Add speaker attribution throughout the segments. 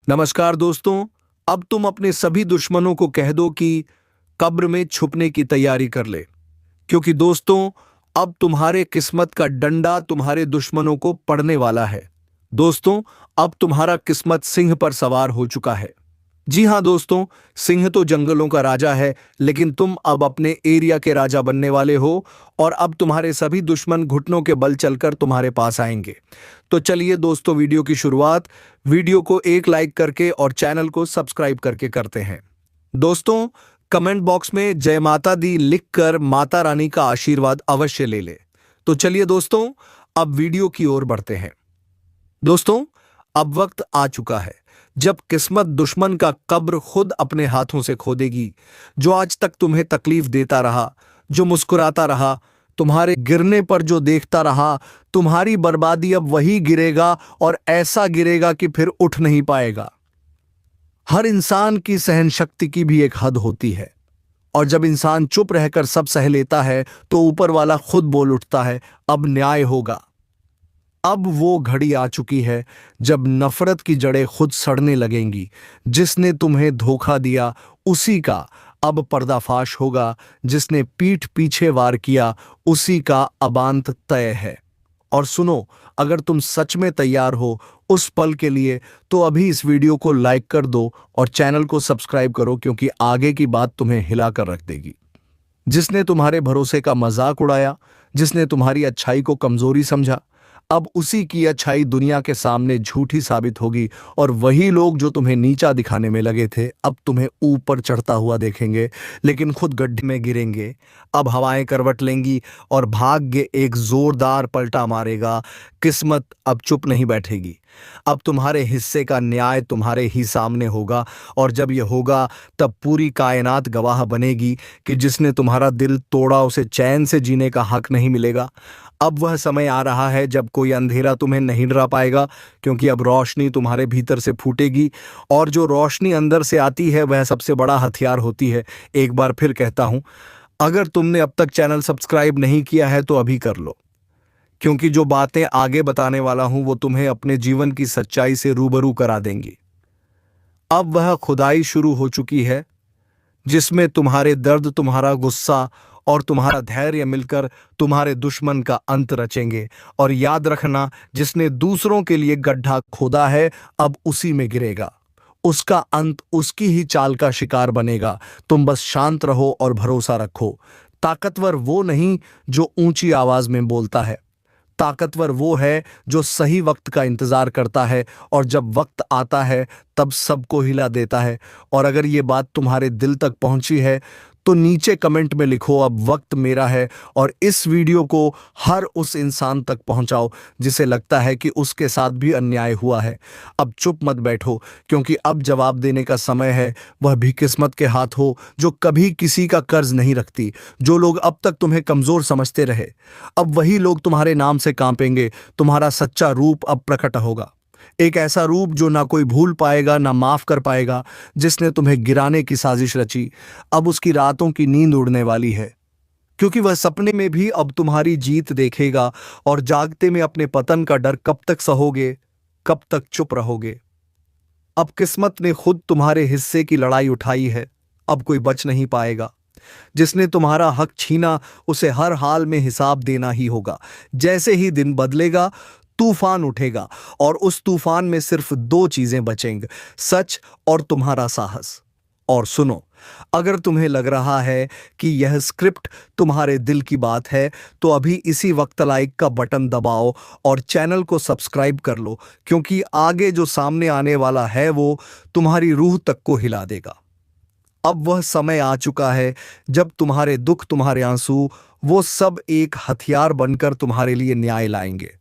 Speaker 1: नमस्कार दोस्तों। अब तुम अपने सभी दुश्मनों को कह दो कि कब्र में छुपने की तैयारी कर ले, क्योंकि दोस्तों अब तुम्हारे किस्मत का डंडा तुम्हारे दुश्मनों को पड़ने वाला है। दोस्तों, अब तुम्हारा किस्मत सिंह पर सवार हो चुका है। जी हां दोस्तों, सिंह तो जंगलों का राजा है, लेकिन तुम अब अपने एरिया के राजा बनने वाले हो और अब तुम्हारे सभी दुश्मन घुटनों के बल चलकर तुम्हारे पास आएंगे। तो चलिए दोस्तों, वीडियो की शुरुआत वीडियो को एक लाइक करके और चैनल को सब्सक्राइब करके करते हैं। दोस्तों, कमेंट बॉक्स में जय माता दी लिखकर माता रानी का आशीर्वाद अवश्य ले ले। तो चलिए दोस्तों, अब वीडियो की ओर बढ़ते हैं। दोस्तों, अब वक्त आ चुका है जब किस्मत दुश्मन का कब्र खुद अपने हाथों से खोदेगी। जो आज तक तुम्हें तकलीफ देता रहा, जो मुस्कुराता रहा, तुम्हारे गिरने पर जो देखता रहा, तुम्हारी बर्बादी अब वही गिरेगा और ऐसा गिरेगा कि फिर उठ नहीं पाएगा। हर इंसान की सहन शक्ति की भी एक हद होती है, और जब इंसान चुप रहकर सब सह लेता है तो ऊपर वाला खुद बोल उठता है, अब न्याय होगा। अब वो घड़ी आ चुकी है जब नफरत की जड़ें खुद सड़ने लगेंगी। जिसने तुम्हें धोखा दिया उसी का अब पर्दाफाश होगा, जिसने पीठ पीछे वार किया उसी का अबांत तय है। और सुनो, अगर तुम सच में तैयार हो उस पल के लिए तो अभी इस वीडियो को लाइक कर दो और चैनल को सब्सक्राइब करो, क्योंकि आगे की बात तुम्हें हिलाकर रख देगी। जिसने तुम्हारे भरोसे का मजाक उड़ाया, जिसने तुम्हारी अच्छाई को कमजोरी समझा, अब उसी की अच्छाई दुनिया के सामने झूठी साबित होगी। और वही लोग जो तुम्हें नीचा दिखाने में लगे थे अब तुम्हें ऊपर चढ़ता हुआ देखेंगे, लेकिन खुद गड्ढे में गिरेंगे। अब हवाएं करवट लेंगी और भाग्य एक जोरदार पलटा मारेगा। किस्मत अब चुप नहीं बैठेगी। अब तुम्हारे हिस्से का न्याय तुम्हारे ही सामने होगा, और जब यह होगा तब पूरी कायनात गवाह बनेगी कि जिसने तुम्हारा दिल तोड़ा उसे चैन से जीने का हक नहीं मिलेगा। अब वह समय आ रहा है जब कोई अंधेरा तुम्हें नहीं डरा पाएगा, क्योंकि अब रोशनी तुम्हारे भीतर से फूटेगी, और जो रोशनी अंदर से आती है वह सबसे बड़ा हथियार होती है। एक बार फिर कहता हूं, अगर तुमने अब तक चैनल सब्सक्राइब नहीं किया है तो अभी कर लो, क्योंकि जो बातें आगे बताने वाला हूं वो तुम्हें अपने जीवन की सच्चाई से रूबरू करा देंगी। अब वह खुदाई शुरू हो चुकी है जिसमें तुम्हारे दर्द, तुम्हारा गुस्सा और तुम्हारा धैर्य मिलकर तुम्हारे दुश्मन का अंत रचेंगे। और याद रखना, जिसने दूसरों के लिए गड्ढा खोदा है अब उसी में गिरेगा। उसका अंत उसकी ही चाल का शिकार बनेगा। तुम बस शांत रहो और भरोसा रखो। ताकतवर वो नहीं जो ऊंची आवाज में बोलता है, ताकतवर वो है जो सही वक्त का इंतजार करता है, और जब वक्त आता है तब सबको हिला देता है। और अगर ये बात तुम्हारे दिल तक पहुंची है तो नीचे कमेंट में लिखो, अब वक्त मेरा है। और इस वीडियो को हर उस इंसान तक पहुंचाओ जिसे लगता है कि उसके साथ भी अन्याय हुआ है। अब चुप मत बैठो, क्योंकि अब जवाब देने का समय है। वह भी किस्मत के हाथ हो जो कभी किसी का कर्ज नहीं रखती। जो लोग अब तक तुम्हें कमजोर समझते रहे, अब वही लोग तुम्हारे नाम से कांपेंगे। तुम्हारा सच्चा रूप अब प्रकट होगा, एक ऐसा रूप जो ना कोई भूल पाएगा ना माफ कर पाएगा। जिसने तुम्हें गिराने की साजिश रची, अब उसकी रातों की नींद उड़ने वाली है, क्योंकि वह सपने में भी अब तुम्हारी जीत देखेगा। और जागते में अपने पतन का डर कब तक सहोगे, कब तक चुप रहोगे। अब किस्मत ने खुद तुम्हारे हिस्से की लड़ाई उठाई है, अब कोई बच नहीं पाएगा। जिसने तुम्हारा हक छीना उसे हर हाल में हिसाब देना ही होगा। जैसे ही दिन बदलेगा तूफान उठेगा, और उस तूफान में सिर्फ दो चीजें बचेंगी, सच और तुम्हारा साहस। और सुनो, अगर तुम्हें लग रहा है कि यह स्क्रिप्ट तुम्हारे दिल की बात है तो अभी इसी वक्त लाइक का बटन दबाओ और चैनल को सब्सक्राइब कर लो, क्योंकि आगे जो सामने आने वाला है वो तुम्हारी रूह तक को हिला देगा। अब वह समय आ चुका है जब तुम्हारे दुख, तुम्हारे आंसू, वो सब एक हथियार बनकर तुम्हारे लिए न्याय लाएंगे।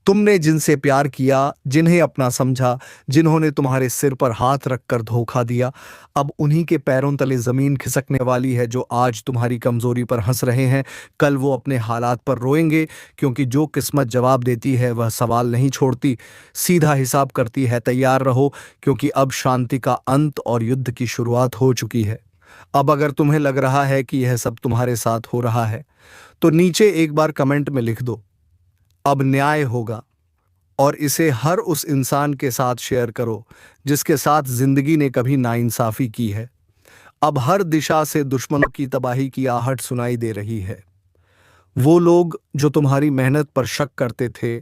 Speaker 1: तुमने जिनसे प्यार किया, जिन्हें अपना समझा, जिन्होंने तुम्हारे सिर पर हाथ रखकर धोखा दिया, अब उन्हीं के पैरों तले जमीन खिसकने वाली है। जो आज तुम्हारी कमजोरी पर हंस रहे हैं, कल वो अपने हालात पर रोएंगे, क्योंकि जो किस्मत जवाब देती है वह सवाल नहीं छोड़ती, सीधा हिसाब करती है। तैयार रहो, क्योंकि अब शांति का अंत और युद्ध की शुरुआत हो चुकी है। अब अगर तुम्हें लग रहा है कि यह सब तुम्हारे साथ हो रहा है तो नीचे एक बार कमेंट में लिख दो, अब न्याय होगा। और इसे हर उस इंसान के साथ शेयर करो जिसके साथ जिंदगी ने कभी नाइंसाफी की है। अब हर दिशा से दुश्मनों की तबाही की आहट सुनाई दे रही है। वो लोग जो तुम्हारी मेहनत पर शक करते थे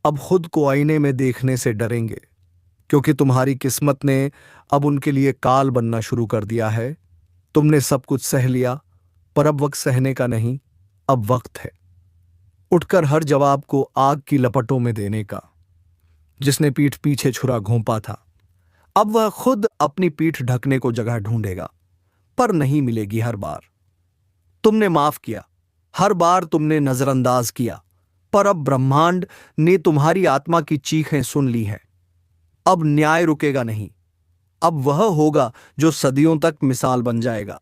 Speaker 1: अब खुद को आईने में देखने से डरेंगे, क्योंकि तुम्हारी किस्मत ने अब उनके लिए काल बनना शुरू कर दिया है। तुमने सब कुछ सह लिया, पर अब वक्त सहने का नहीं, अब वक्त है उठकर हर जवाब को आग की लपटों में देने का। जिसने पीठ पीछे छुरा घोंपा था, अब वह खुद अपनी पीठ ढकने को जगह ढूंढेगा, पर नहीं मिलेगी। हर बार तुमने माफ किया, हर बार तुमने नजरअंदाज किया, पर अब ब्रह्मांड ने तुम्हारी आत्मा की चीखें सुन ली हैं। अब न्याय रुकेगा नहीं, अब वह होगा जो सदियों तक मिसाल बन जाएगा।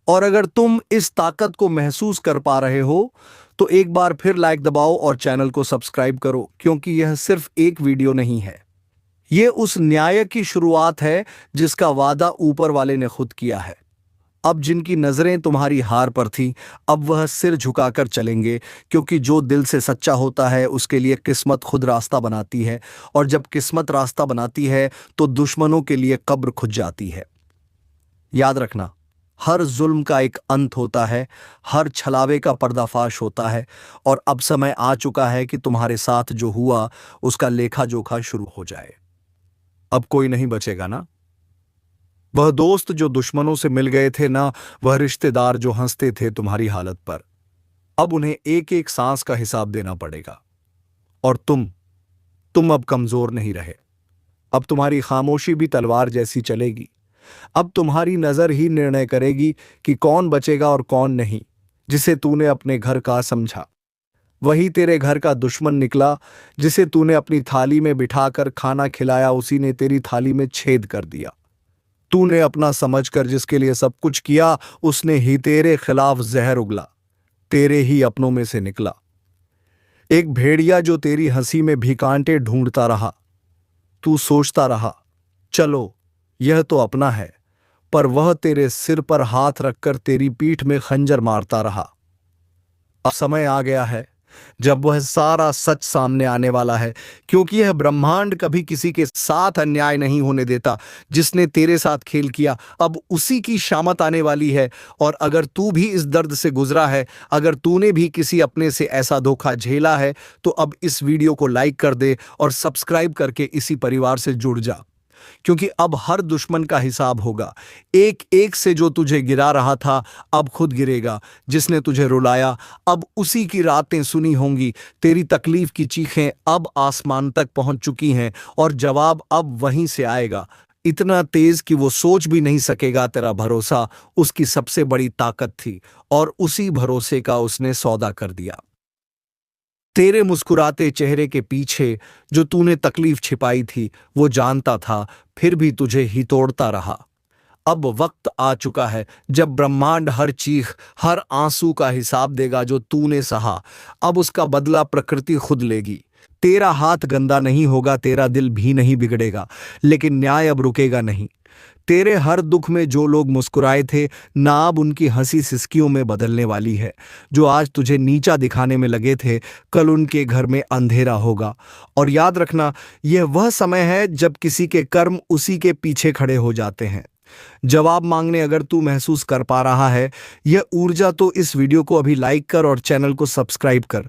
Speaker 1: और अगर तुम इस ताकत को महसूस कर पा रहे हो तो एक बार फिर लाइक दबाओ और चैनल को सब्सक्राइब करो, क्योंकि यह सिर्फ एक वीडियो नहीं है, यह उस न्याय की शुरुआत है जिसका वादा ऊपर वाले ने खुद किया है। अब जिनकी नजरें तुम्हारी हार पर थी, अब वह सिर झुकाकर चलेंगे, क्योंकि जो दिल से सच्चा होता है उसके लिए किस्मत खुद रास्ता बनाती है, और जब किस्मत रास्ता बनाती है तो दुश्मनों के लिए कब्र खुद जाती है। याद रखना, हर जुल्म का एक अंत होता है, हर छलावे का पर्दाफाश होता है, और अब समय आ चुका है कि तुम्हारे साथ जो हुआ उसका लेखा जोखा शुरू हो जाए। अब कोई नहीं बचेगा ना, वह दोस्त जो दुश्मनों से मिल गए थे ना, वह रिश्तेदार जो हंसते थे तुम्हारी हालत पर। अब उन्हें एक एक सांस का हिसाब देना पड़ेगा। और तुम अब कमजोर नहीं रहे। अब तुम्हारी खामोशी भी तलवार जैसी चलेगी। अब तुम्हारी नजर ही निर्णय करेगी कि कौन बचेगा और कौन नहीं। जिसे तूने अपने घर का समझा वही तेरे घर का दुश्मन निकला। जिसे तूने अपनी थाली में बिठाकर खाना खिलाया उसी ने तेरी थाली में छेद कर दिया। तूने अपना समझकर जिसके लिए सब कुछ किया उसने ही तेरे खिलाफ जहर उगला, तेरे ही अपनों में से निकला। एक भेड़िया जो तेरी हंसी में भी कांटे ढूंढता रहा, तू सोचता रहा चलो यह तो अपना है, पर वह तेरे सिर पर हाथ रखकर तेरी पीठ में खंजर मारता रहा। अब समय आ गया है जब वह सारा सच सामने आने वाला है, क्योंकि यह ब्रह्मांड कभी किसी के साथ अन्याय नहीं होने देता। जिसने तेरे साथ खेल किया अब उसी की शामत आने वाली है। और अगर तू भी इस दर्द से गुजरा है, अगर तूने भी किसी अपने से ऐसा धोखा झेला है, तो अब इस वीडियो को लाइक कर दे और सब्सक्राइब करके इसी परिवार से जुड़ जा, क्योंकि अब हर दुश्मन का हिसाब होगा। एक एक से जो तुझे गिरा रहा था अब खुद गिरेगा। जिसने तुझे रुलाया अब उसी की रातें सुनी होंगी। तेरी तकलीफ की चीखें अब आसमान तक पहुंच चुकी हैं, और जवाब अब वहीं से आएगा, इतना तेज कि वो सोच भी नहीं सकेगा। तेरा भरोसा उसकी सबसे बड़ी ताकत थी, और उसी भरोसे का उसने सौदा कर दिया। तेरे मुस्कुराते चेहरे के पीछे जो तूने तकलीफ छिपाई थी वो जानता था, फिर भी तुझे ही तोड़ता रहा। अब वक्त आ चुका है जब ब्रह्मांड हर चीख, हर आंसू का हिसाब देगा जो तूने सहा। अब उसका बदला प्रकृति खुद लेगी। तेरा हाथ गंदा नहीं होगा, तेरा दिल भी नहीं बिगड़ेगा, लेकिन न्याय अब रुकेगा नहीं। तेरे हर दुख में जो लोग मुस्कुराए थे ना, अब उनकी हंसी सिसकियों में बदलने वाली है। जो आज तुझे नीचा दिखाने में लगे थे, कल उनके घर में अंधेरा होगा। और याद रखना, यह वह समय है जब किसी के कर्म उसी के पीछे खड़े हो जाते हैं। जवाब मांगने अगर तू महसूस कर पा रहा है यह ऊर्जा, तो इस वीडियो को अभी लाइक कर और चैनल को सब्सक्राइब कर,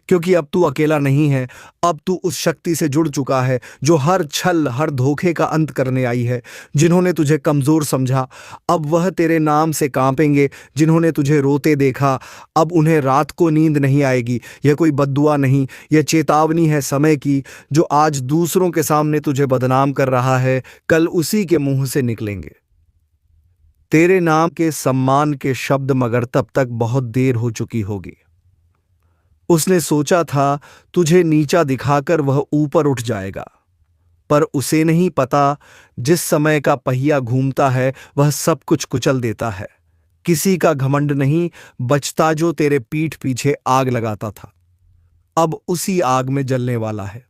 Speaker 1: क्योंकि अब तू अकेला नहीं है। अब तू उस शक्ति से जुड़ चुका है जो हर छल, हर धोखे का अंत करने आई है। जिन्होंने तुझे कमजोर समझा अब वह तेरे नाम से कांपेंगे। जिन्होंने तुझे रोते देखा अब उन्हें रात को नींद नहीं आएगी। यह कोई बद्दुआ नहीं, यह चेतावनी है समय की। जो आज दूसरों के सामने तुझे बदनाम कर रहा है, कल उसी के मुंह से निकलेंगे तेरे नाम के सम्मान के शब्द, मगर तब तक बहुत देर हो चुकी होगी। उसने सोचा था तुझे नीचा दिखाकर वह ऊपर उठ जाएगा, पर उसे नहीं पता जिस समय का पहिया घूमता है वह सब कुछ कुचल देता है। किसी का घमंड नहीं बचता जो तेरे पीठ पीछे आग लगाता था, अब उसी आग में जलने वाला है।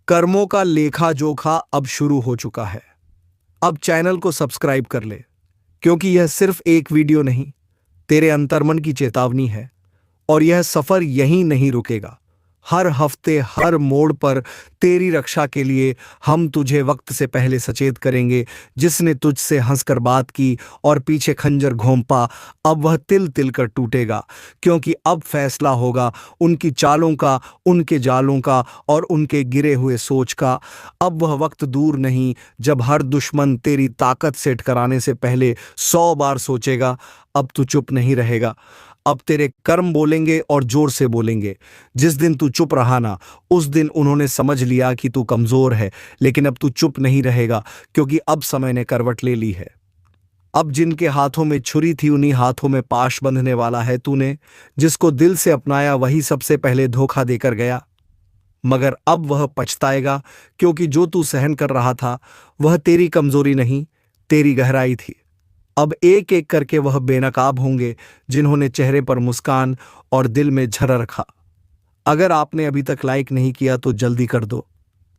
Speaker 1: कर्मों का लेखा जोखा अब शुरू हो चुका है। अब चैनल को सब्सक्राइब कर ले, क्योंकि यह सिर्फ एक वीडियो नहीं, तेरे अंतर्मन की चेतावनी है। और यह सफर यहीं नहीं रुकेगा, हर हफ्ते हर मोड़ पर तेरी रक्षा के लिए हम तुझे वक्त से पहले सचेत करेंगे। जिसने तुझसे हंसकर बात की और पीछे खंजर घोंपा, अब वह तिल तिल कर टूटेगा, क्योंकि अब फैसला होगा उनकी चालों का, उनके जालों का और उनके गिरे हुए सोच का। अब वह वक्त दूर नहीं जब हर दुश्मन तेरी ताकत से टकराने से पहले 100 बार सोचेगा। अब तू चुप नहीं रहेगा। अब तेरे कर्म बोलेंगे और जोर से बोलेंगे। जिस दिन तू चुप रहा ना, उस दिन उन्होंने समझ लिया कि तू कमजोर है, लेकिन अब तू चुप नहीं रहेगा, क्योंकि अब समय ने करवट ले ली है। अब जिनके हाथों में छुरी थी उन्हीं हाथों में पाश बंधने वाला है तूने। जिसको दिल से अपनाया वही सबसे पहले धोखा देकर गया, मगर अब वह पछताएगा, क्योंकि जो तू सहन कर रहा था वह तेरी कमजोरी नहीं, तेरी गहराई थी। अब एक एक करके वह बेनकाब होंगे जिन्होंने चेहरे पर मुस्कान और दिल में झर रखा। अगर आपने अभी तक लाइक नहीं किया तो जल्दी कर दो,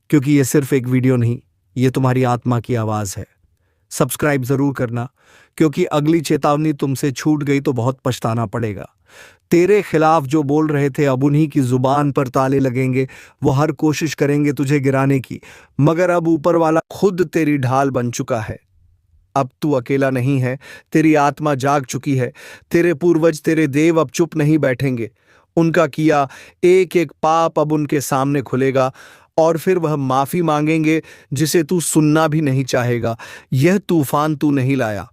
Speaker 1: क्योंकि यह सिर्फ एक वीडियो नहीं, ये तुम्हारी आत्मा की आवाज है। सब्सक्राइब जरूर करना, क्योंकि अगली चेतावनी तुमसे छूट गई तो बहुत पछताना पड़ेगा। तेरे खिलाफ जो बोल रहे थे अब उन्हीं की जुबान पर ताले लगेंगे। वो हर कोशिश करेंगे तुझे गिराने की, मगर अब ऊपर वाला खुद तेरी ढाल बन चुका है। अब तू अकेला नहीं है, तेरी आत्मा जाग चुकी है। तेरे पूर्वज, तेरे देव अब चुप नहीं बैठेंगे। उनका किया एक एक पाप अब उनके सामने खुलेगा, और फिर वह माफी मांगेंगे जिसे तू सुनना भी नहीं चाहेगा। यह तूफान तू नहीं लाया,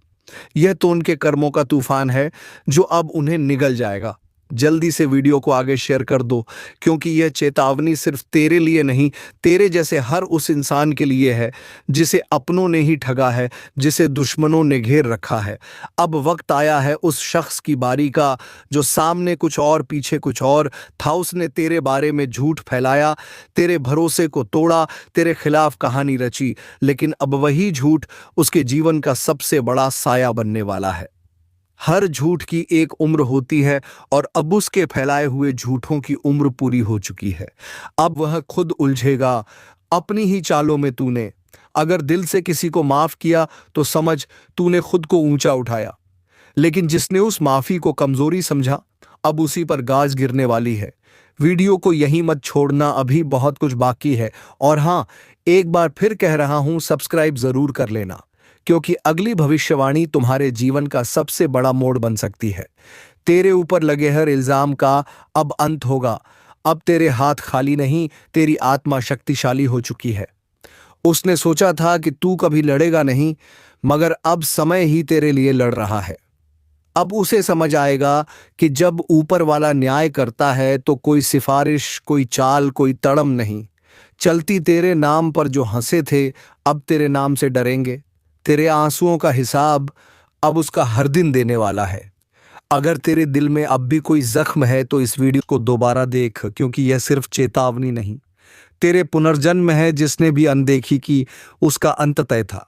Speaker 1: यह तो उनके कर्मों का तूफान है जो अब उन्हें निगल जाएगा। जल्दी से वीडियो को आगे शेयर कर दो, क्योंकि यह चेतावनी सिर्फ तेरे लिए नहीं, तेरे जैसे हर उस इंसान के लिए है जिसे अपनों ने ही ठगा है, जिसे दुश्मनों ने घेर रखा है। अब वक्त आया है उस शख्स की बारी का जो सामने कुछ और पीछे कुछ और था। उसने तेरे बारे में झूठ फैलाया, तेरे भरोसे को तोड़ा, तेरे खिलाफ कहानी रची, लेकिन अब वही झूठ उसके जीवन का सबसे बड़ा साया बनने वाला है। हर झूठ की एक उम्र होती है, और अब उसके फैलाए हुए झूठों की उम्र पूरी हो चुकी है। अब वह खुद उलझेगा अपनी ही चालों में। तूने अगर दिल से किसी को माफ किया तो समझ तूने खुद को ऊंचा उठाया, लेकिन जिसने उस माफी को कमजोरी समझा अब उसी पर गाज गिरने वाली है। वीडियो को यहीं मत छोड़ना, अभी बहुत कुछ बाकी है। और हाँ, एक बार फिर कह रहा हूं, सब्सक्राइब जरूर कर लेना, क्योंकि अगली भविष्यवाणी तुम्हारे जीवन का सबसे बड़ा मोड़ बन सकती है। तेरे ऊपर लगे हर इल्जाम का अब अंत होगा। अब तेरे हाथ खाली नहीं, तेरी आत्मा शक्तिशाली हो चुकी है। उसने सोचा था कि तू कभी लड़ेगा नहीं, मगर अब समय ही तेरे लिए लड़ रहा है। अब उसे समझ आएगा कि जब ऊपर वाला न्याय करता है तो कोई सिफारिश, कोई चाल, कोई तड़म नहीं चलती। तेरे नाम पर जो हंसे थे अब तेरे नाम से डरेंगे। तेरे आंसुओं का हिसाब अब उसका हर दिन देने वाला है। अगर तेरे दिल में अब भी कोई जख्म है तो इस वीडियो को दोबारा देख, क्योंकि यह सिर्फ चेतावनी नहीं, तेरे पुनर्जन्म है। जिसने भी अनदेखी की उसका अंत तय था।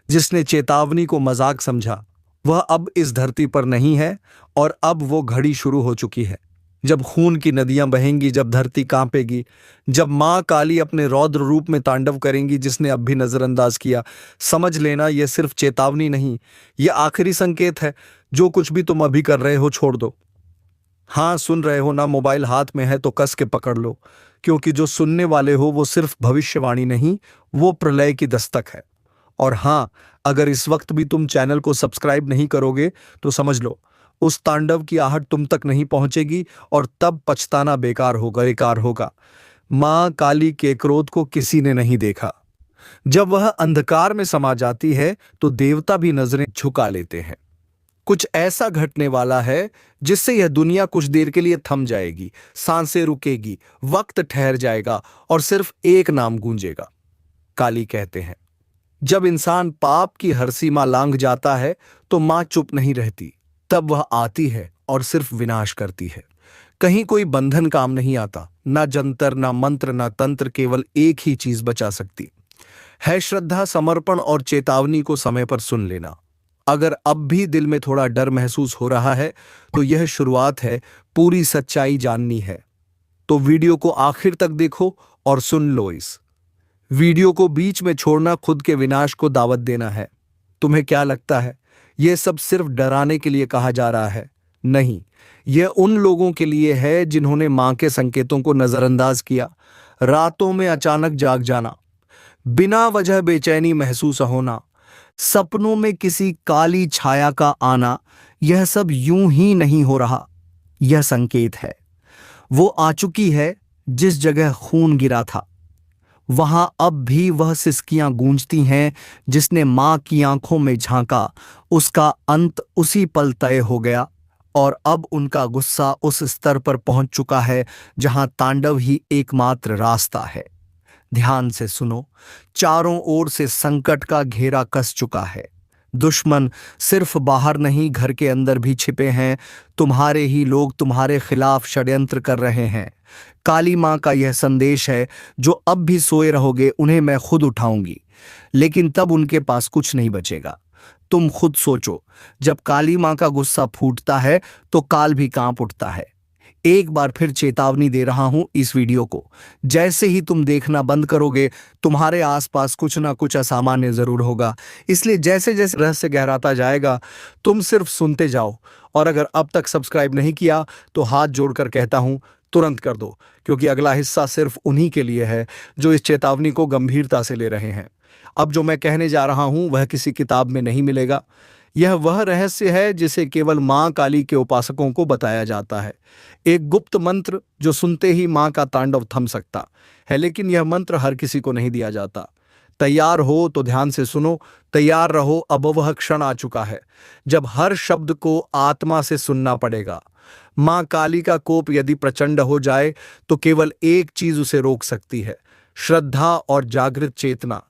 Speaker 1: जिसने चेतावनी को मजाक समझा वह अब इस धरती पर नहीं है, और अब वो घड़ी शुरू हो चुकी है जब खून की नदियां बहेंगी, जब धरती कांपेगी, जब मां काली अपने रौद्र रूप में तांडव करेंगी। जिसने अब भी नजरअंदाज किया, समझ लेना यह सिर्फ चेतावनी नहीं, यह आखिरी संकेत है। जो कुछ भी तुम अभी कर रहे हो छोड़ दो। हाँ, सुन रहे हो ना, मोबाइल हाथ में है तो कस के पकड़ लो, क्योंकि जो सुनने वाले हो वो सिर्फ भविष्यवाणी नहीं, वो प्रलय की दस्तक है। और हाँ, अगर इस वक्त भी तुम चैनल को सब्सक्राइब नहीं करोगे तो समझ लो उस तांडव की आहट तुम तक नहीं पहुंचेगी, और तब पछताना बेकार होगा। मां काली के क्रोध को किसी ने नहीं देखा। जब वह अंधकार में समा जाती है तो देवता भी नजरें झुका लेते हैं। कुछ ऐसा घटने वाला है जिससे यह दुनिया कुछ देर के लिए थम जाएगी, सांसें रुकेगी, वक्त ठहर जाएगा, और सिर्फ एक नाम गूंजेगा, काली। कहते हैं जब इंसान पाप की हर सीमा लांघ जाता है तो मां चुप नहीं रहती। तब वह आती है और सिर्फ विनाश करती है। कहीं कोई बंधन काम नहीं आता, ना जंतर, ना मंत्र, ना तंत्र, केवल एक ही चीज बचा सकती है, श्रद्धा, समर्पण और चेतावनी को समय पर सुन लेना। अगर अब भी दिल में थोड़ा डर महसूस हो रहा है तो यह शुरुआत है, पूरी सच्चाई जाननी है तो वीडियो को आखिर तक देखो और सुन लो। इस वीडियो को बीच में छोड़ना खुद के विनाश को दावत देना है। तुम्हें क्या लगता है, यह सब सिर्फ डराने के लिए कहा जा रहा है? नहीं, यह उन लोगों के लिए है जिन्होंने मां के संकेतों को नजरअंदाज किया। रातों में अचानक जाग जाना, बिना वजह बेचैनी महसूस होना, सपनों में किसी काली छाया का आना, यह सब यूं ही नहीं हो रहा। यह संकेत है। वो आ चुकी है जिस जगह खून गिरा था। वहां अब भी वह सिसकियां गूंजती हैं। जिसने मां की आंखों में झांका, उसका अंत उसी पल तय हो गया। और अब उनका गुस्सा उस स्तर पर पहुंच चुका है जहां तांडव ही एकमात्र रास्ता है। ध्यान से सुनो, चारों ओर से संकट का घेरा कस चुका है। दुश्मन सिर्फ बाहर नहीं, घर के अंदर भी छिपे हैं। तुम्हारे ही लोग तुम्हारे खिलाफ षड्यंत्र कर रहे हैं। काली मां का यह संदेश है, जो अब भी सोए रहोगे उन्हें मैं खुद उठाऊंगी, लेकिन तब उनके पास कुछ नहीं बचेगा। तुम खुद सोचो, जब काली मां का गुस्सा फूटता है तो काल भी कांप उठता है। एक बार फिर चेतावनी दे रहा हूं इस वीडियो को, जैसे ही तुम देखना बंद करोगे तुम्हारे आसपास कुछ ना कुछ असामान्य जरूर होगा। इसलिए जैसे जैसे रहस्य गहराता जाएगा तुम सिर्फ सुनते जाओ। और अगर अब तक सब्सक्राइब नहीं किया तो हाथ जोड़कर कहता हूं तुरंत कर दो, क्योंकि अगला हिस्सा सिर्फ उन्हीं के लिए है जो इस चेतावनी को गंभीरता से ले रहे हैं। अब जो मैं कहने जा रहा हूं वह किसी किताब में नहीं मिलेगा। यह वह रहस्य है जिसे केवल मां काली के उपासकों को बताया जाता है। एक गुप्त मंत्र जो सुनते ही मां का तांडव थम सकता है, लेकिन यह मंत्र हर किसी को नहीं दिया जाता। तैयार हो तो ध्यान से सुनो, तैयार रहो, अब वह क्षण आ चुका है जब हर शब्द को आत्मा से सुनना पड़ेगा। मां काली का कोप यदि प्रचंड हो जाए तो केवल एक चीज उसे रोक सकती है, श्रद्धा और जागृत चेतना।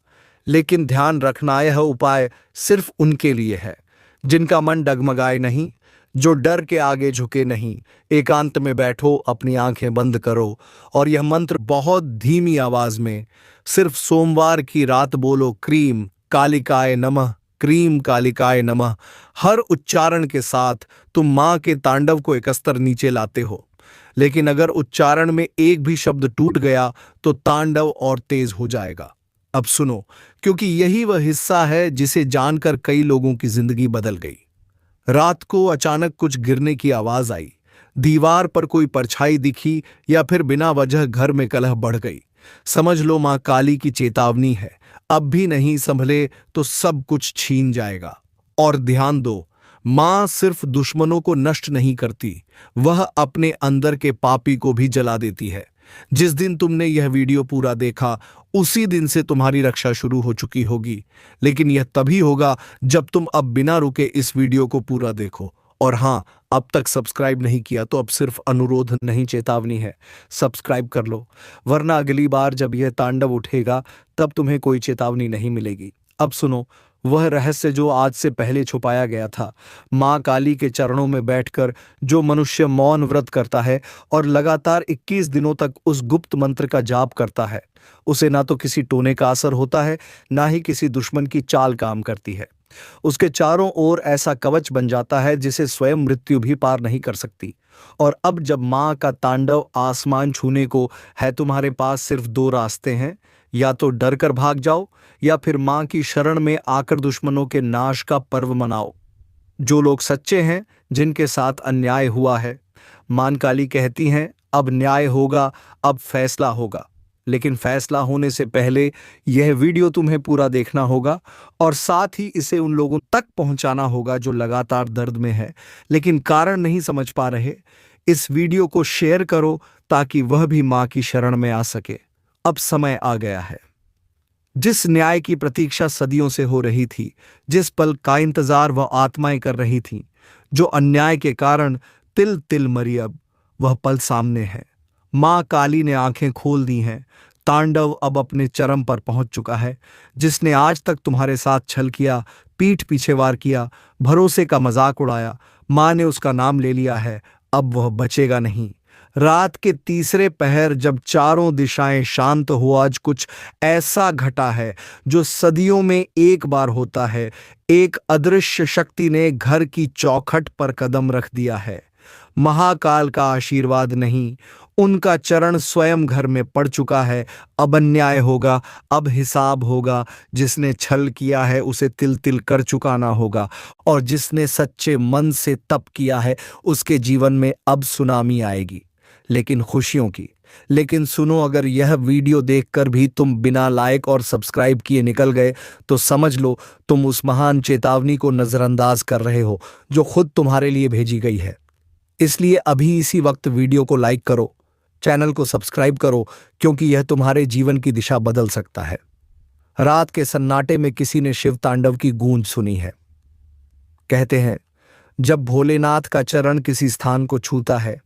Speaker 1: लेकिन ध्यान रखना, यह उपाय सिर्फ उनके लिए है जिनका मन डगमगाए नहीं, जो डर के आगे झुके नहीं। एकांत में बैठो, अपनी आंखें बंद करो और यह मंत्र बहुत धीमी आवाज में सिर्फ सोमवार की रात बोलो, क्रीम कालिकाय नमः, क्रीम कालिकाय नमः। हर उच्चारण के साथ तुम मां के तांडव को एक स्तर नीचे लाते हो। लेकिन अगर उच्चारण में एक भी शब्द टूट गया तो तांडव और तेज हो जाएगा। अब सुनो, क्योंकि यही वह हिस्सा है जिसे जानकर कई लोगों की जिंदगी बदल गई। रात को अचानक कुछ गिरने की आवाज आई, दीवार पर कोई परछाई दिखी या फिर बिना वजह घर में कलह बढ़ गई। समझ लो मां काली की चेतावनी है, अब भी नहीं संभले तो सब कुछ छीन जाएगा। और ध्यान दो, मां सिर्फ दुश्मनों को नष्ट नहीं करती, वह अपने अंदर के पापी को भी जला देती है। जिस दिन तुमने यह वीडियो पूरा देखा उसी दिन से तुम्हारी रक्षा शुरू हो चुकी होगी। लेकिन यह तभी होगा जब तुम अब बिना रुके इस वीडियो को पूरा देखो। और हाँ, अब तक सब्सक्राइब नहीं किया तो अब सिर्फ अनुरोध नहीं, चेतावनी है, सब्सक्राइब कर लो, वरना अगली बार जब यह तांडव उठेगा तब तुम्हें कोई चेतावनी नहीं मिलेगी। अब सुनो वह रहस्य जो आज से पहले छुपाया गया था। मां काली के चरणों में बैठकर जो मनुष्य मौन व्रत करता है और लगातार 21 दिनों तक उस गुप्त मंत्र का जाप करता है, उसे ना तो किसी टोने का असर होता है, ना ही किसी दुश्मन की चाल काम करती है। उसके चारों ओर ऐसा कवच बन जाता है जिसे स्वयं मृत्यु भी पार नहीं कर सकती। और अब जब मां का तांडव आसमान छूने को है, तुम्हारे पास सिर्फ दो रास्ते हैं, या तो डर कर भाग जाओ या फिर मां की शरण में आकर दुश्मनों के नाश का पर्व मनाओ। जो लोग सच्चे हैं, जिनके साथ अन्याय हुआ है, मां काली कहती हैं अब न्याय होगा, अब फैसला होगा। लेकिन फैसला होने से पहले यह वीडियो तुम्हें पूरा देखना होगा और साथ ही इसे उन लोगों तक पहुंचाना होगा जो लगातार दर्द में है लेकिन कारण नहीं समझ पा रहे। इस वीडियो को शेयर करो ताकि वह भी मां की शरण में आ सके। अब समय आ गया है। जिस न्याय की प्रतीक्षा सदियों से हो रही थी, जिस पल का इंतजार वह आत्माएं कर रही थीं, जो अन्याय के कारण तिल तिल मरी, अब वह पल सामने है। मां काली ने आंखें खोल दी हैं। तांडव अब अपने चरम पर पहुंच चुका है। जिसने आज तक तुम्हारे साथ छल किया, पीठ पीछे वार किया, भरोसे का मजाक उड़ाया, मां ने उसका नाम ले लिया है, अब वह बचेगा नहीं। रात के तीसरे पहर जब चारों दिशाएं शांत हो, आज कुछ ऐसा घटा है जो सदियों में एक बार होता है। एक अदृश्य शक्ति ने घर की चौखट पर कदम रख दिया है। महाकाल का आशीर्वाद नहीं, उनका चरण स्वयं घर में पड़ चुका है। अब अन्याय होगा, अब हिसाब होगा। जिसने छल किया है उसे तिल तिल कर चुकाना होगा, और जिसने सच्चे मन से तप किया है उसके जीवन में अब सुनामी आएगी, लेकिन खुशियों की। लेकिन सुनो, अगर यह वीडियो देखकर भी तुम बिना लाइक और सब्सक्राइब किए निकल गए तो समझ लो तुम उस महान चेतावनी को नजरअंदाज कर रहे हो जो खुद तुम्हारे लिए भेजी गई है। इसलिए अभी इसी वक्त वीडियो को लाइक करो, चैनल को सब्सक्राइब करो, क्योंकि यह तुम्हारे जीवन की दिशा बदल सकता है। रात के सन्नाटे में किसी ने शिव तांडव की गूंज सुनी है। कहते हैं, जब भोलेनाथ का चरण किसी स्थान को छूता है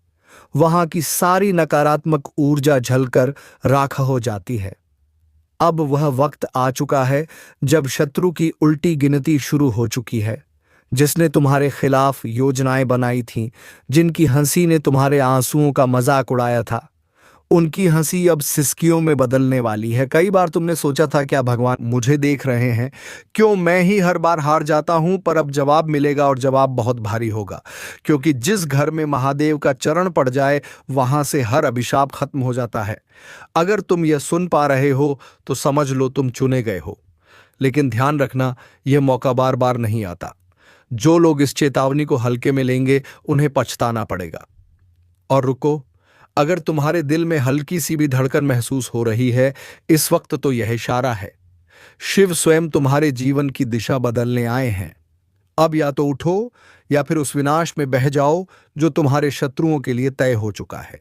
Speaker 1: वहां की सारी नकारात्मक ऊर्जा झलकर राख हो जाती है। अब वह वक्त आ चुका है जब शत्रु की उल्टी गिनती शुरू हो चुकी है। जिसने तुम्हारे खिलाफ योजनाएं बनाई थीं, जिनकी हंसी ने तुम्हारे आंसुओं का मजाक उड़ाया था, उनकी हंसी अब सिसकियों में बदलने वाली है। कई बार तुमने सोचा था, क्या भगवान मुझे देख रहे हैं? क्यों मैं ही हर बार हार जाता हूं? पर अब जवाब मिलेगा, और जवाब बहुत भारी होगा, क्योंकि जिस घर में महादेव का चरण पड़ जाए वहां से हर अभिशाप खत्म हो जाता है। अगर तुम यह सुन पा रहे हो तो समझ लो तुम चुने गए हो। लेकिन ध्यान रखना, यह मौका बार बार नहीं आता। जो लोग इस चेतावनी को हल्के में लेंगे उन्हें पछताना पड़ेगा। और रुको, अगर तुम्हारे दिल में हल्की सी भी धड़कन महसूस हो रही है इस वक्त, तो यह इशारा है। शिव स्वयं तुम्हारे जीवन की दिशा बदलने आए हैं। अब या तो उठो या फिर उस विनाश में बह जाओ जो तुम्हारे शत्रुओं के लिए तय हो चुका है।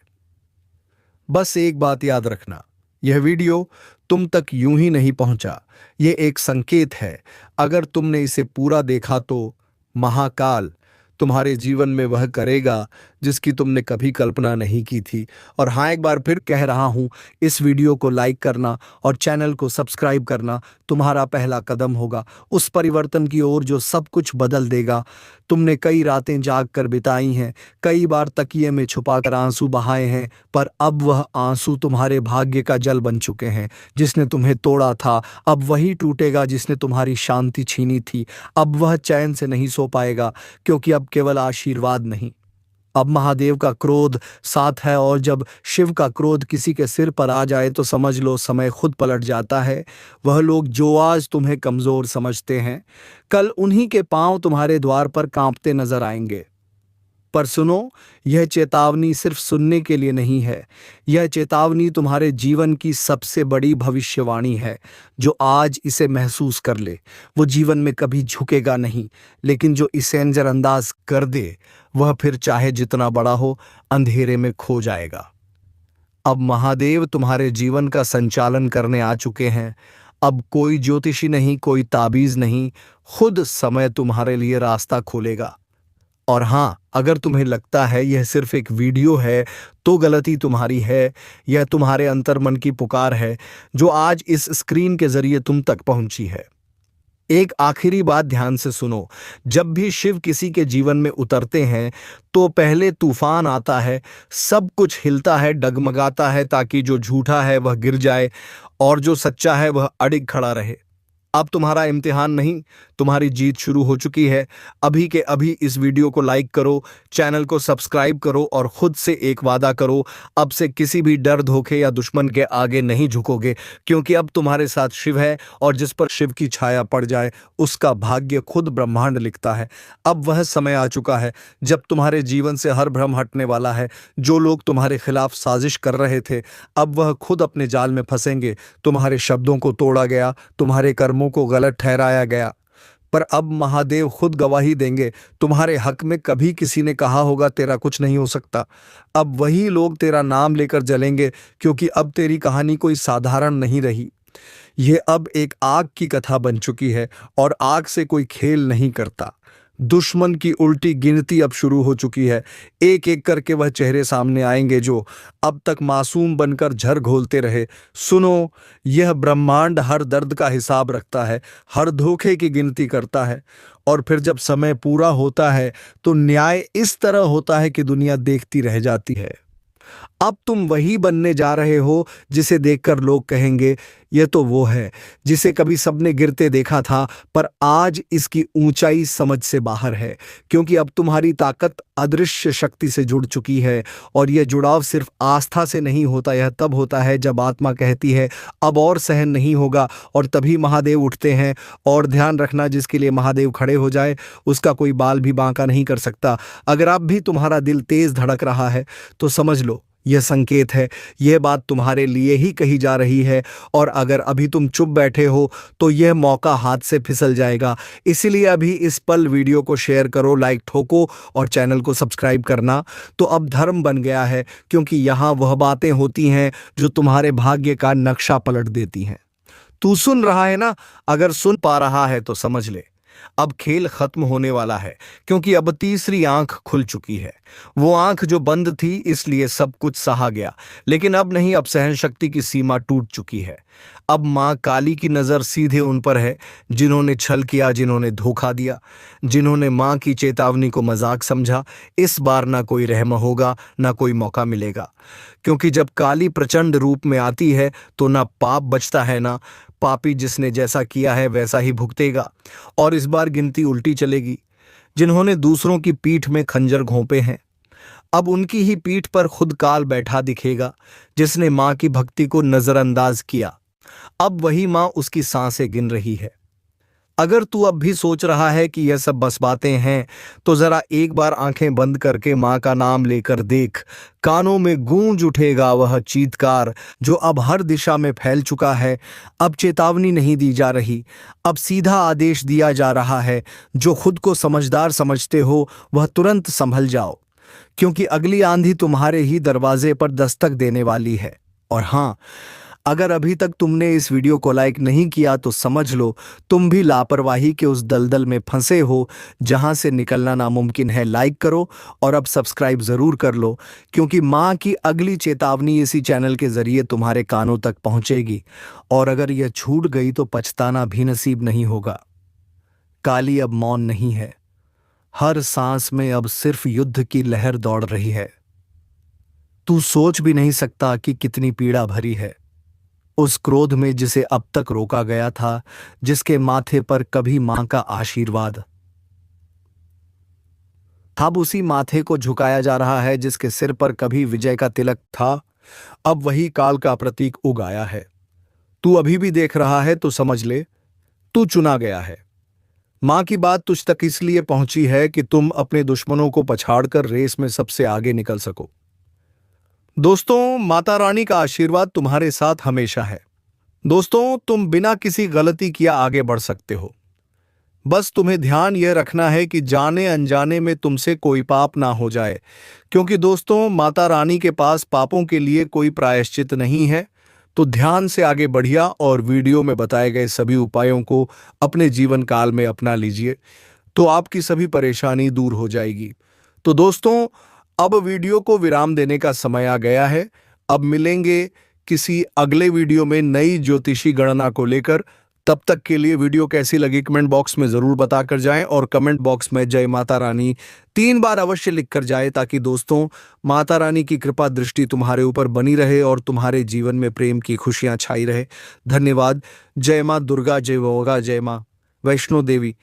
Speaker 1: बस एक बात याद रखना, यह वीडियो तुम तक यूं ही नहीं पहुंचा, यह एक संकेत है। अगर तुमने इसे पूरा देखा तो महाकाल तुम्हारे जीवन में वह करेगा जिसकी तुमने कभी कल्पना नहीं की थी। और हाँ, एक बार फिर कह रहा हूं, इस वीडियो को लाइक करना और चैनल को सब्सक्राइब करना तुम्हारा पहला कदम होगा उस परिवर्तन की ओर जो सब कुछ बदल देगा। तुमने कई रातें जाग कर बिताई हैं, कई बार तकिए में छुपाकर आंसू बहाए हैं, पर अब वह आंसू तुम्हारे भाग्य का जल बन चुके हैं। जिसने तुम्हें तोड़ा था अब वही टूटेगा जिसने तुम्हारी शांति छीनी थी। अब वह चैन से नहीं सो पाएगा, क्योंकि अब केवल आशीर्वाद नहीं, अब महादेव का क्रोध साथ है। और जब शिव का क्रोध किसी के सिर पर आ जाए तो समझ लो समय खुद पलट जाता है। वह लोग जो आज तुम्हें कमजोर समझते हैं, कल उन्हीं के पांव तुम्हारे द्वार पर कांपते नजर आएंगे। पर सुनो, यह चेतावनी सिर्फ सुनने के लिए नहीं है, यह चेतावनी तुम्हारे जीवन की सबसे बड़ी भविष्यवाणी है। जो आज इसे महसूस कर ले वो जीवन में कभी झुकेगा नहीं, लेकिन जो इसे नजरअंदाज कर दे वह फिर चाहे जितना बड़ा हो अंधेरे में खो जाएगा। अब महादेव तुम्हारे जीवन का संचालन करने आ चुके हैं। अब कोई ज्योतिषी नहीं, कोई ताबीज नहीं, खुद समय तुम्हारे लिए रास्ता खोलेगा। और हाँ, अगर तुम्हें लगता है यह सिर्फ एक वीडियो है तो गलती तुम्हारी है। यह तुम्हारे अंतर्मन की पुकार है जो आज इस स्क्रीन के जरिए तुम तक पहुंची है। एक आखिरी बात ध्यान से सुनो, जब भी शिव किसी के जीवन में उतरते हैं तो पहले तूफान आता है, सब कुछ हिलता है, डगमगाता है, ताकि जो झूठा है वह गिर जाए और जो सच्चा है वह अडिग खड़ा रहे। अब तुम्हारा इम्तिहान नहीं, तुम्हारी जीत शुरू हो चुकी है। अभी के अभी इस वीडियो को लाइक करो, चैनल को सब्सक्राइब करो और खुद से एक वादा करो, अब से किसी भी डर, धोखे या दुश्मन के आगे नहीं झुकोगे, क्योंकि अब तुम्हारे साथ शिव है और जिस पर शिव की छाया पड़ जाए उसका भाग्य खुद ब्रह्मांड लिखता है। अब वह समय आ चुका है जब तुम्हारे जीवन से हर भ्रम हटने वाला है। जो लोग तुम्हारे खिलाफ साजिश कर रहे थे अब वह खुद अपने जाल में फंसेंगे। तुम्हारे शब्दों को तोड़ा गया, तुम्हारे कर्मों को गलत ठहराया गया, पर अब महादेव खुद गवाही देंगे। तुम्हारे हक में कभी किसी ने कहा होगा तेरा कुछ नहीं हो सकता, अब वही लोग तेरा नाम लेकर जलेंगे, क्योंकि अब तेरी कहानी कोई साधारण नहीं रही। यह अब एक आग की कथा बन चुकी है और आग से कोई खेल नहीं करता। दुश्मन की उल्टी गिनती अब शुरू हो चुकी है। एक एक करके वह चेहरे सामने आएंगे जो अब तक मासूम बनकर झर घोलते रहे। सुनो, यह ब्रह्मांड हर दर्द का हिसाब रखता है, हर धोखे की गिनती करता है, और फिर जब समय पूरा होता है तो न्याय इस तरह होता है कि दुनिया देखती रह जाती है। अब तुम वही बनने जा रहे हो जिसे देखकर लोग कहेंगे यह तो वो है जिसे कभी सबने गिरते देखा था, पर आज इसकी ऊंचाई समझ से बाहर है, क्योंकि अब तुम्हारी ताकत अदृश्य शक्ति से जुड़ चुकी है। और यह जुड़ाव सिर्फ आस्था से नहीं होता, यह तब होता है जब आत्मा कहती है अब और सहन नहीं होगा, और तभी महादेव उठते हैं। और ध्यान रखना, जिसके लिए महादेव खड़े हो जाए उसका कोई बाल भी बांका नहीं कर सकता। अगर अब भी तुम्हारा दिल तेज धड़क रहा है तो समझ लो यह संकेत है, यह बात तुम्हारे लिए ही कही जा रही है। और अगर अभी तुम चुप बैठे हो तो यह मौका हाथ से फिसल जाएगा। इसीलिए अभी इस पल वीडियो को शेयर करो, लाइक ठोको और चैनल को सब्सक्राइब करना तो अब धर्म बन गया है, क्योंकि यहाँ वह बातें होती हैं जो तुम्हारे भाग्य का नक्शा पलट देती हैं। तू सुन रहा है ना? अगर सुन पा रहा है तो समझ ले अब खेल खत्म होने वाला है, क्योंकि अब तीसरी आंख खुल चुकी है। वो आंख जो बंद थी इसलिए सब कुछ सहा गया, लेकिन अब नहीं, अब सहन शक्ति की सीमा टूट चुकी है। अब मां काली की नजर सीधे उन पर है जिन्होंने छल किया, जिन्होंने धोखा दिया, जिन्होंने मां की चेतावनी को मजाक समझा। इस बार ना कोई रहम होगा, ना कोई मौका मिलेगा, क्योंकि जब काली प्रचंड रूप में आती है तो ना पाप बचता है, ना पापी जिसने जैसा किया है वैसा ही भुगतेगा। और इस बार गिनती उल्टी चलेगी। जिन्होंने दूसरों की पीठ में खंजर घोंपे हैं, अब उनकी ही पीठ पर खुद काल बैठा दिखेगा। जिसने मां की भक्ति को नजरअंदाज किया, अब वही मां उसकी सांसें गिन रही है। अगर तू अब भी सोच रहा है कि यह सब बस बातें हैं, तो जरा एक बार आंखें बंद करके मां का नाम लेकर देख। कानों में गूंज उठेगा वह चीत्कार जो अब हर दिशा में फैल चुका है। अब चेतावनी नहीं दी जा रही, अब सीधा आदेश दिया जा रहा है। जो खुद को समझदार समझते हो वह तुरंत संभल जाओ, क्योंकि अगली आंधी तुम्हारे ही दरवाजे पर दस्तक देने वाली है। और हाँ, अगर अभी तक तुमने इस वीडियो को लाइक नहीं किया तो समझ लो तुम भी लापरवाही के उस दलदल में फंसे हो जहां से निकलना नामुमकिन है। लाइक करो और अब सब्सक्राइब जरूर कर लो, क्योंकि मां की अगली चेतावनी इसी चैनल के जरिए तुम्हारे कानों तक पहुंचेगी। और अगर यह छूट गई तो पछताना भी नसीब नहीं होगा। काली अब मौन नहीं है, हर सांस में अब सिर्फ युद्ध की लहर दौड़ रही है। तू सोच भी नहीं सकता कि कितनी पीड़ा भरी है उस क्रोध में जिसे अब तक रोका गया था, जिसके माथे पर कभी मां का आशीर्वाद। अब उसी माथे को झुकाया जा रहा है जिसके सिर पर कभी विजय का तिलक था। अब वही काल का प्रतीक उगाया है। तू अभी भी देख रहा है तो समझ ले, तू चुना गया है। मां की बात तुझ तक इसलिए पहुंची है कि तुम अपने दुश्मनों को पछाड़कर रेस में सबसे आगे निकल सको। दोस्तों, माता रानी का आशीर्वाद तुम्हारे साथ हमेशा है। दोस्तों, तुम बिना किसी गलती किए आगे बढ़ सकते हो। बस तुम्हें ध्यान यह रखना है कि जाने अनजाने में तुमसे कोई पाप ना हो जाए, क्योंकि दोस्तों माता रानी के पास पापों के लिए कोई प्रायश्चित नहीं है। तो ध्यान से आगे बढ़िया और वीडियो में बताए गए सभी उपायों को अपने जीवन काल में अपना लीजिए, तो आपकी सभी परेशानी दूर हो जाएगी। तो दोस्तों, अब वीडियो को विराम देने का समय आ गया है। अब मिलेंगे किसी अगले वीडियो में नई ज्योतिषी गणना को लेकर। तब तक के लिए वीडियो कैसी लगी कमेंट बॉक्स में जरूर बताकर जाएं, और कमेंट बॉक्स में जय माता रानी 3 बार अवश्य लिखकर जाएं, ताकि दोस्तों माता रानी की कृपा दृष्टि तुम्हारे ऊपर बनी रहे और तुम्हारे जीवन में प्रेम की खुशियां छाई रहे। धन्यवाद। जय मां दुर्गा, जय वोगा, जय मां वैष्णो देवी।